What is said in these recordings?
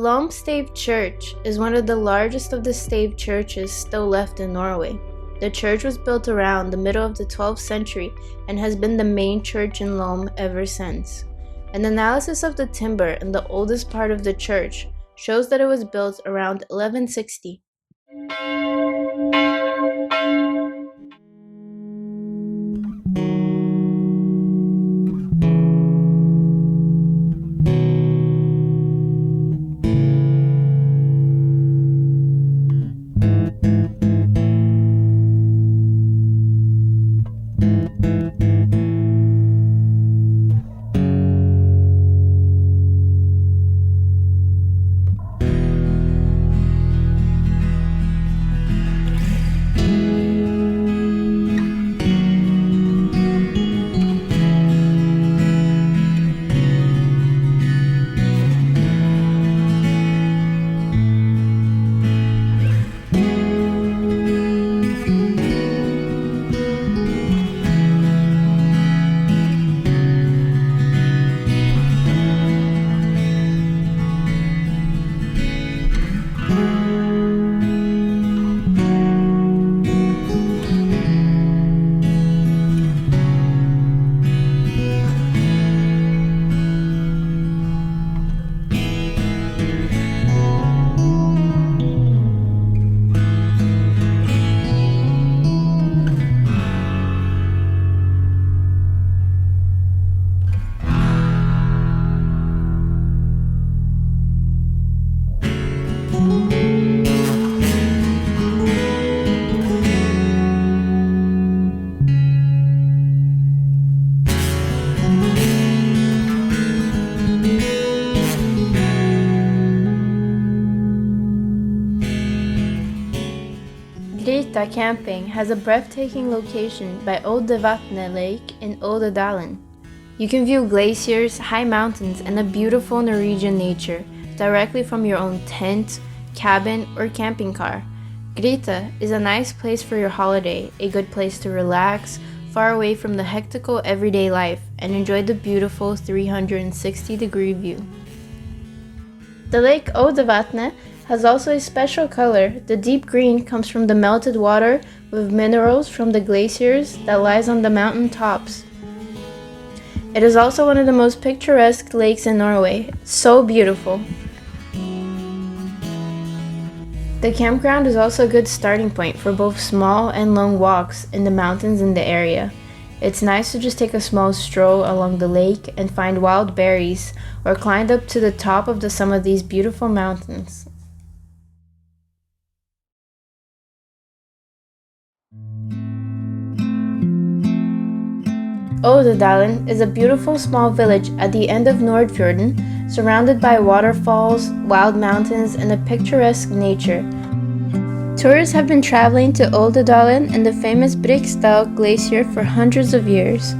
Lom Stave Church is one of the largest of the stave churches still left in Norway. The church was built around the middle of the 12th century and has been the main church in Lom ever since. An analysis of the timber in the oldest part of the church shows that it was built around 1160. Camping has a breathtaking location by Olden Lake in Briksdalen. You can view glaciers, high mountains, and a beautiful Norwegian nature directly from your own tent, cabin, or camping car. Grita is a nice place for your holiday, a good place to relax, far away from the hectical everyday life, and enjoy the beautiful 360-degree view. The lake Olden has also a special color. The deep green comes from the melted water with minerals from the glaciers that lies on the mountain tops. It is also one of the most picturesque lakes in Norway. So beautiful. The campground is also a good starting point for both small and long walks in the mountains in the area. It's nice to just take a small stroll along the lake and find wild berries or climb up to the top of some of these beautiful mountains. Briksdalen is a beautiful small village at the end of Nordfjorden, surrounded by waterfalls, wild mountains, and a picturesque nature. Tourists have been traveling to Briksdalen and the famous Briksdal glacier for hundreds of years.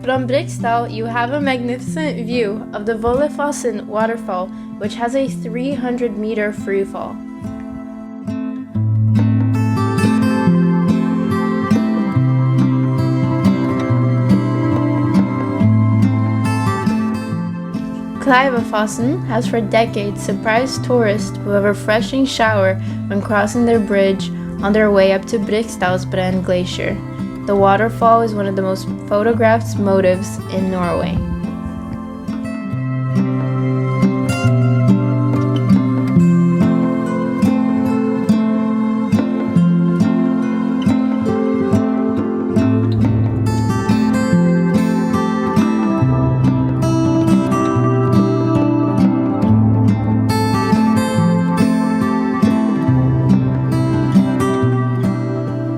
From Briksdal, you have a magnificent view of the Volefossen waterfall, which has a 300-meter freefall. Kleivafossen has for decades surprised tourists with a refreshing shower when crossing their bridge on their way up to Briksdalsbreen glacier. The waterfall is one of the most photographed motifs in Norway.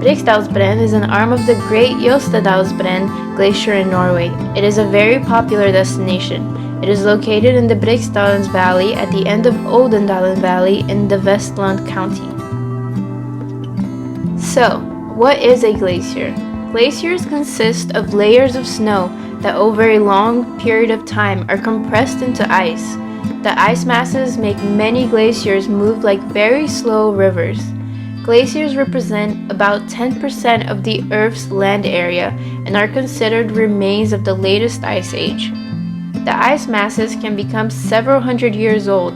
Briksdalsbreen is an arm of the Great Briksdalsbreen glacier in Norway. It is a very popular destination. It is located in the Briksdalen Valley at the end of Olden Valley in the Vestland County. So, what is a glacier? Glaciers consist of layers of snow that over a long period of time are compressed into ice. The ice masses make many glaciers move like very slow rivers. Glaciers represent about 10% of the Earth's land area and are considered remains of the latest ice age. The ice masses can become several hundred years old.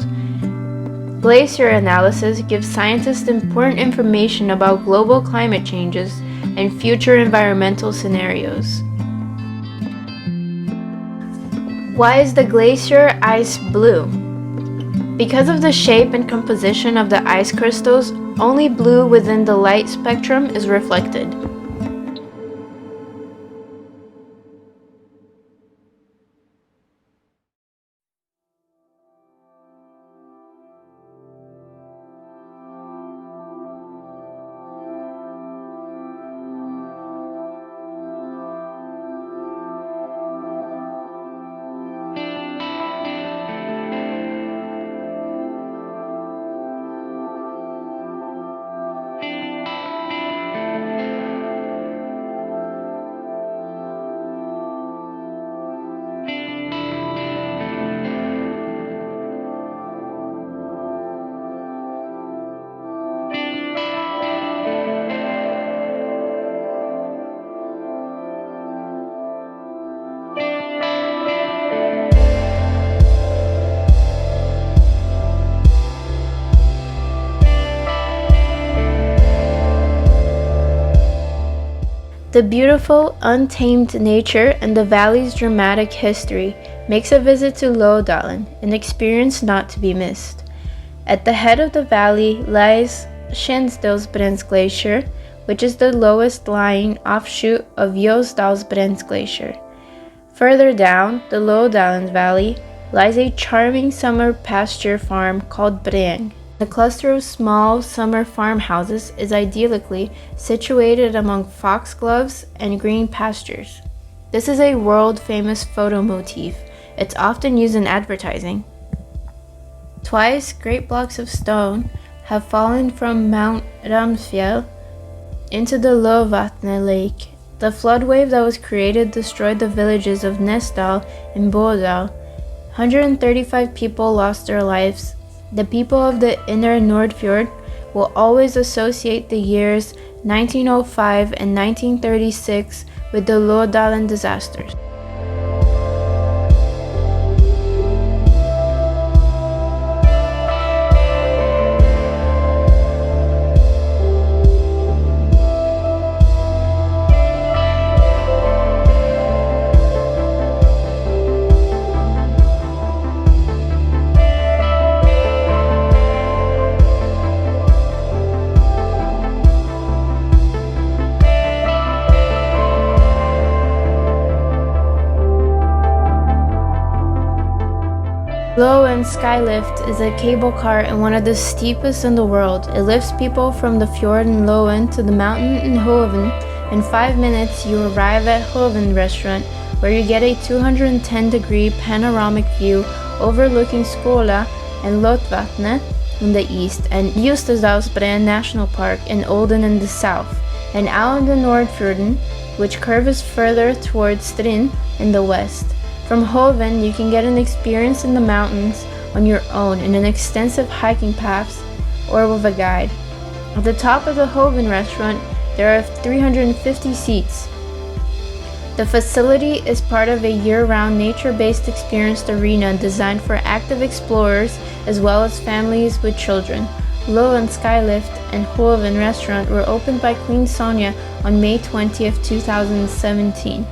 Glacier analysis gives scientists important information about global climate changes and future environmental scenarios. Why is the glacier ice blue? Because of the shape and composition of the ice crystals, only blue within the light spectrum is reflected. The beautiful, untamed nature and the valley's dramatic history makes a visit to Loen an experience not to be missed. At the head of the valley lies Briksdalsbreen Glacier, which is the lowest lying offshoot of Briksdalsbreen Glacier. Further down the Loen Valley lies a charming summer pasture farm called Breen. The cluster of small summer farmhouses is idyllically situated among foxgloves and green pastures. This is a world-famous photo motif. It's often used in advertising. Twice, great blocks of stone have fallen from Mount Ramsfjell into the Lovatne Lake. The flood wave that was created destroyed the villages of Nesdal and Bodal. 135 people lost their lives. The people of the inner Nordfjord will always associate the years 1905 and 1936 with the Loen disasters. Loen Skylift is a cable car and one of the steepest in the world. It lifts people from the fjord in Loen to the mountain in Hoven. In 5 minutes, you arrive at Hoven restaurant, where you get a 210-degree panoramic view overlooking Skåla and Lovatne in the east, and Briksdalsbreen National Park in Olden in the south, and out in the Nordfjorden, which curves further towards Stryn in the west. From Hoven, you can get an experience in the mountains on your own in an extensive hiking paths or with a guide. At the top of the Hoven restaurant, there are 350 seats. The facility is part of a year-round nature-based experienced arena designed for active explorers as well as families with children. Loen Skylift and Hoven restaurant were opened by Queen Sonja on May 20th, 2017.